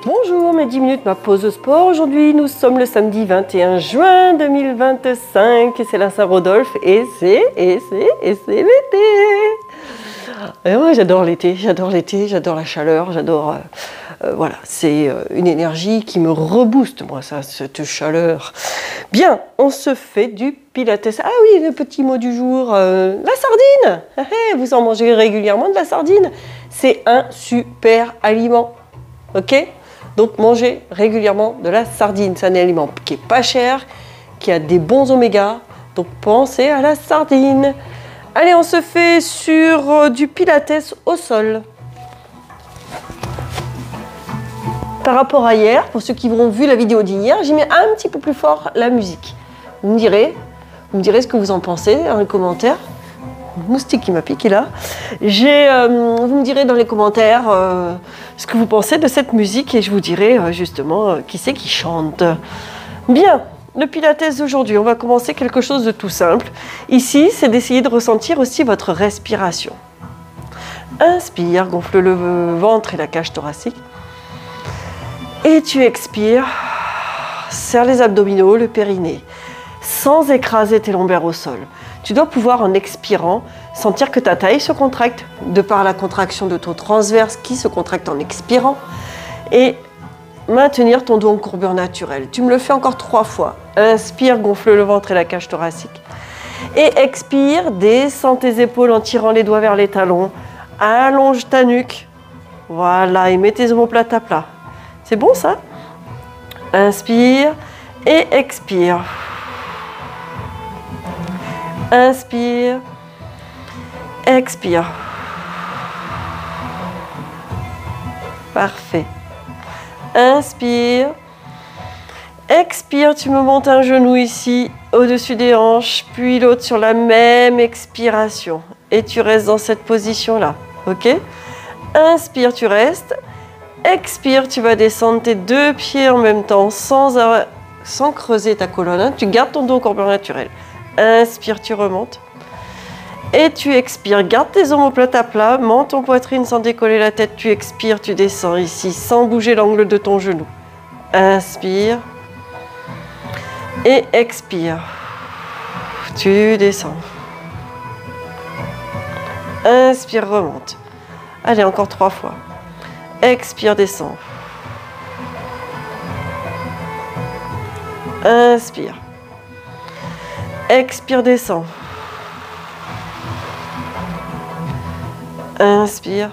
Bonjour, mes 10 minutes, ma pause sport. Aujourd'hui, nous sommes le samedi 21 juin 2025 et c'est la Saint-Rodolphe et c'est l'été. Et moi, j'adore l'été, j'adore la chaleur, voilà, c'est une énergie qui me rebooste, moi, ça, cette chaleur. Bien, on se fait du pilates. Ah oui, le petit mot du jour, la sardine. Vous en mangez régulièrement de la sardine. C'est un super aliment, ok? Donc, mangez régulièrement de la sardine. C'est un aliment qui est pas cher, qui a des bons oméga. Donc, pensez à la sardine. Allez, on se fait sur du pilates au sol. Par rapport à hier, pour ceux qui auront vu la vidéo d'hier, j'ai mis un petit peu plus fort la musique. Vous me direz ce que vous en pensez dans les commentaires. Moustique qui m'a piqué là. Vous me direz dans les commentaires ce que vous pensez de cette musique et je vous dirai justement qui c'est qui chante. Bien, le pilates d'aujourd'hui, on va commencer quelque chose de tout simple. Ici, c'est d'essayer de ressentir aussi votre respiration. Inspire, gonfle le ventre et la cage thoracique. Et tu expires, serre les abdominaux, le périnée, sans écraser tes lombaires au sol. Tu dois pouvoir, en expirant, sentir que ta taille se contracte de par la contraction de ton transverse qui se contracte en expirant et maintenir ton dos en courbure naturelle. Tu me le fais encore 3 fois. Inspire, gonfle le ventre et la cage thoracique. Et expire, descends tes épaules en tirant les doigts vers les talons. Allonge ta nuque. Voilà, et mets tes omoplates à plat. C'est bon ça? Inspire et expire. Inspire, expire. Parfait. Inspire, expire, tu me montes un genou ici au-dessus des hanches, puis l'autre sur la même expiration. Et tu restes dans cette position-là, ok? Inspire, tu restes. Expire, tu vas descendre tes 2 pieds en même temps sans creuser ta colonne. Hein. Tu gardes ton dos en courbure naturelle. Inspire, tu remontes. Et tu expires. Garde tes omoplates à plat. Monte ton poitrine sans décoller la tête. Tu expires, tu descends ici sans bouger l'angle de ton genou. Inspire. Et expire. Tu descends. Inspire, remonte. Allez, encore 3 fois. Expire, descends. Inspire. Expire, descends. Inspire.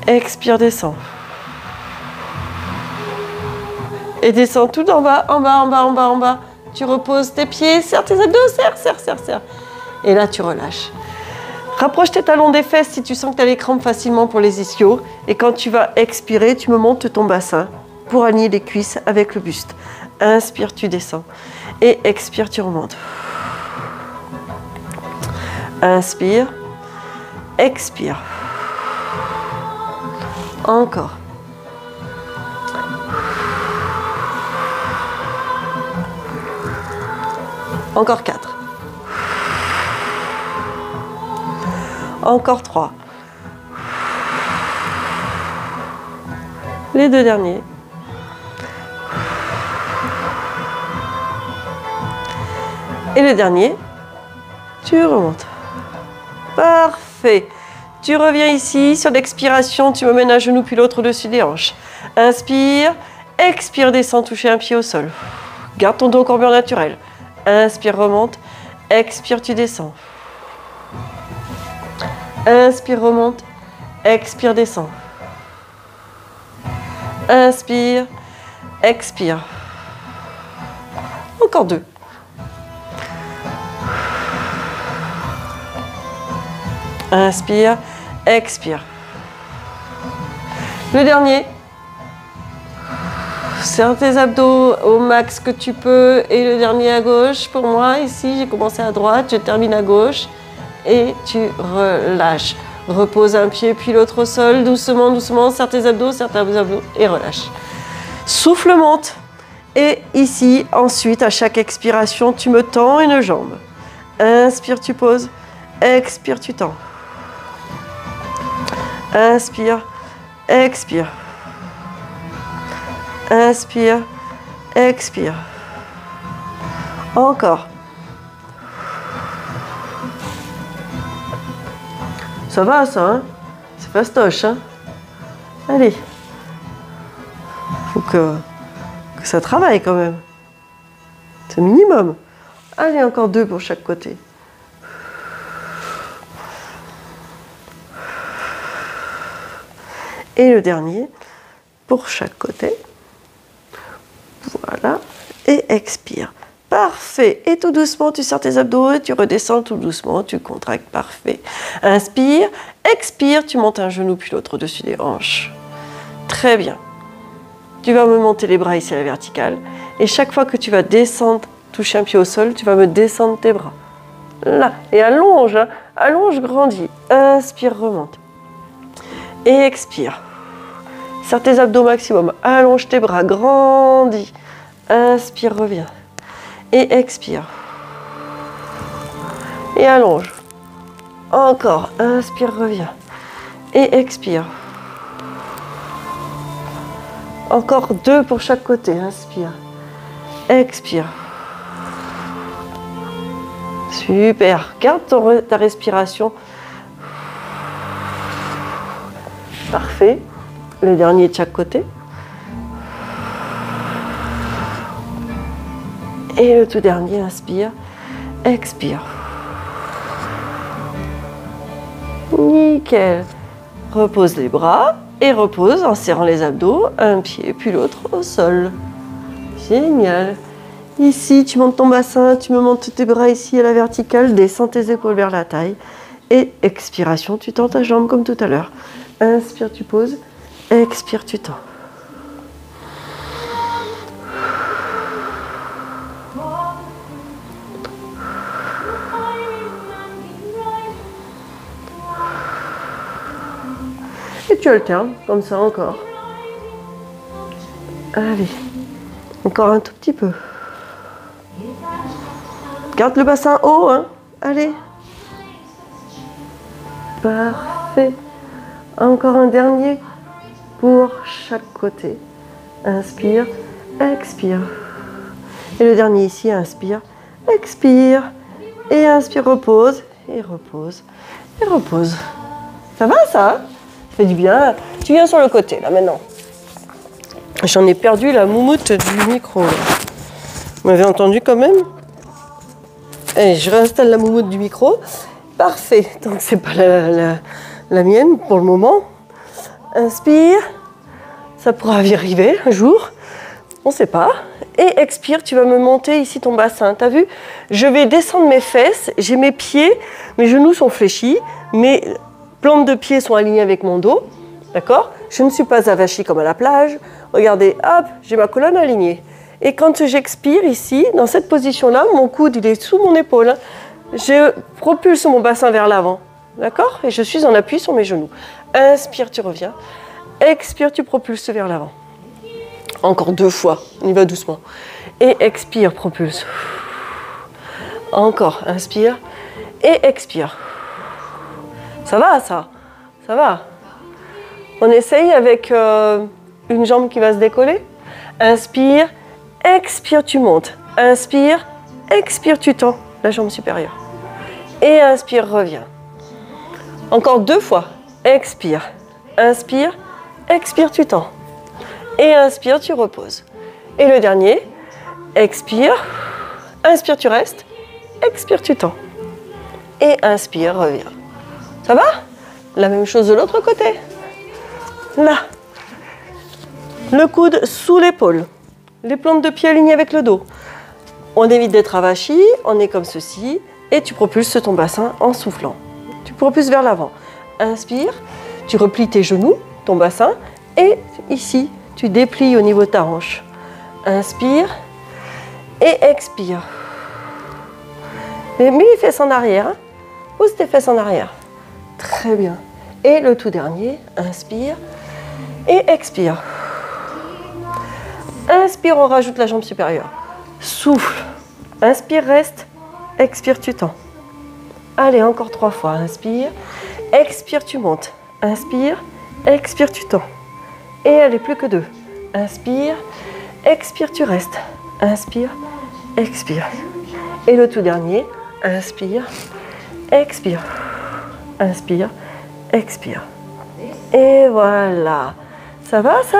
Expire, descends. Et descends tout en bas, en bas, en bas, en bas, en bas. Tu reposes tes pieds, serre tes abdos, serre. Et là, tu relâches. Rapproche tes talons des fesses si tu sens que tu as les crampes facilement pour les ischios. Et quand tu vas expirer, tu me montes ton bassin pour aligner les cuisses avec le buste. Inspire, tu descends. Et expire, tu remontes. Inspire. Expire. Encore. Encore 4. Encore 3. Les 2 derniers. Et le dernier, tu remontes. Parfait. Tu reviens ici, sur l'expiration, tu me mènes un genou puis l'autre au-dessus des hanches. Inspire, expire, descends, toucher un pied au sol. Garde ton dos en courbure naturelle. Inspire, remonte. Expire, tu descends. Inspire, remonte. Expire, descends. Inspire, expire. Encore 2. Inspire, expire. Le dernier. Serre tes abdos au max que tu peux. Et le dernier à gauche. Pour moi, ici, j'ai commencé à droite, je termine à gauche. Et tu relâches. Repose un pied puis l'autre au sol, doucement, doucement. Serre tes abdos et relâche. Souffle, monte. Et ici, ensuite, à chaque expiration, tu me tends une jambe. Inspire, tu poses. Expire, tu tends. Inspire, expire. Inspire, expire. Encore. Ça va ça, hein? C'est fastoche, hein? Allez. Faut que ça travaille quand même. C'est minimum. Allez, encore 2 pour chaque côté. Et le dernier pour chaque côté. Voilà. Et expire. Parfait. Et tout doucement, tu sors tes abdos et tu redescends tout doucement. Tu contractes. Parfait. Inspire. Expire. Tu montes un genou puis l'autre au-dessus des hanches. Très bien. Tu vas me monter les bras ici à la verticale. Et chaque fois que tu vas descendre, toucher un pied au sol, tu vas me descendre tes bras. Là. Et allonge. Hein. Allonge, grandis. Inspire, remonte. Et expire. Serre tes abdos maximum. Allonge tes bras. Grandis. Inspire, reviens. Et expire. Et allonge. Encore. Inspire, reviens. Et expire. Encore 2 pour chaque côté. Inspire. Expire. Super. Garde ta respiration. Parfait. Le dernier de chaque côté. Et le tout dernier, inspire, expire. Nickel. Repose les bras et repose en serrant les abdos, un pied puis l'autre au sol. Génial. Ici, tu montes ton bassin, tu me montes tes bras ici à la verticale, descends tes épaules vers la taille. Et expiration, tu tends ta jambe comme tout à l'heure. Inspire, tu poses. Expire, tu tends. Et tu alternes, comme ça encore. Allez, encore un tout petit peu. Garde le bassin haut, hein. Allez. Parfait. Encore un dernier pour chaque côté. Inspire, expire. Et le dernier ici, inspire, expire. Et inspire, repose, et repose, et repose. Ça va ça? Ça fait du bien. Tu viens sur le côté là maintenant. J'en ai perdu la moumoute du micro. Là. Vous m'avez entendu quand même? Allez, je réinstalle la moumoute du micro. Parfait. Donc c'est pas la mienne pour le moment. Inspire. Ça pourra y arriver un jour. On ne sait pas. Et expire, tu vas me monter ici ton bassin. Tu as vu? Je vais descendre mes fesses. J'ai mes pieds. Mes genoux sont fléchis. Mes plantes de pieds sont alignées avec mon dos. D'accord? Je ne suis pas avachie comme à la plage. Regardez, hop, j'ai ma colonne alignée. Et quand j'expire ici, dans cette position-là, mon coude il est sous mon épaule. Je propulse mon bassin vers l'avant. D'accord? Et je suis en appui sur mes genoux. Inspire, tu reviens. Expire, tu propulses vers l'avant. Encore 2 fois. On y va doucement. Et expire, propulse. Encore. Inspire. Et expire. Ça va, ça? Ça va? On essaye avec une jambe qui va se décoller. Inspire. Expire, tu montes. Inspire. Expire, tu tends la jambe supérieure. Et inspire, reviens. Encore 2 fois. Expire. Inspire. Expire, tu tends. Et inspire, tu reposes. Et le dernier. Expire. Inspire, tu restes. Expire, tu tends. Et inspire, reviens. Ça va? La même chose de l'autre côté. Là. Le coude sous l'épaule. Les plantes de pied alignées avec le dos. On évite d'être avachi. On est comme ceci. Et tu propulses ton bassin en soufflant. Tu propulses vers l'avant. Inspire. Tu replies tes genoux, ton bassin. Et ici, tu déplies au niveau de ta hanche. Inspire. Et expire. Mets les fesses en arrière. Hein. Pousse tes fesses en arrière. Très bien. Et le tout dernier. Inspire. Et expire. Inspire, on rajoute la jambe supérieure. Souffle. Inspire, reste. Expire, tu tends. Allez, encore 3 fois. Inspire. Expire, tu montes. Inspire, expire, tu tends. Et allez, plus que 2. Inspire, expire, tu restes. Inspire, expire. Et le tout dernier, inspire, expire. Inspire, expire. Et voilà. Ça va ça?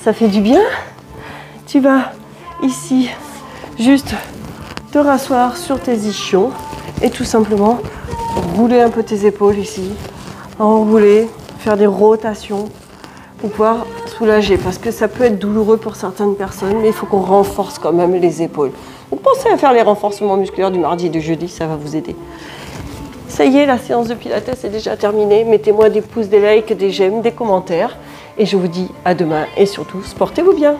Ça fait du bien? Tu vas ici juste te rasseoir sur tes ischions et tout simplement rouler un peu tes épaules ici. Enrouler, faire des rotations pour pouvoir soulager parce que ça peut être douloureux pour certaines personnes, mais il faut qu'on renforce quand même les épaules. Donc pensez à faire les renforcements musculaires du mardi et du jeudi, ça va vous aider. Ça y est, la séance de Pilates est déjà terminée. Mettez-moi des pouces, des likes, des j'aime, des commentaires. Et je vous dis à demain et surtout, portez-vous bien.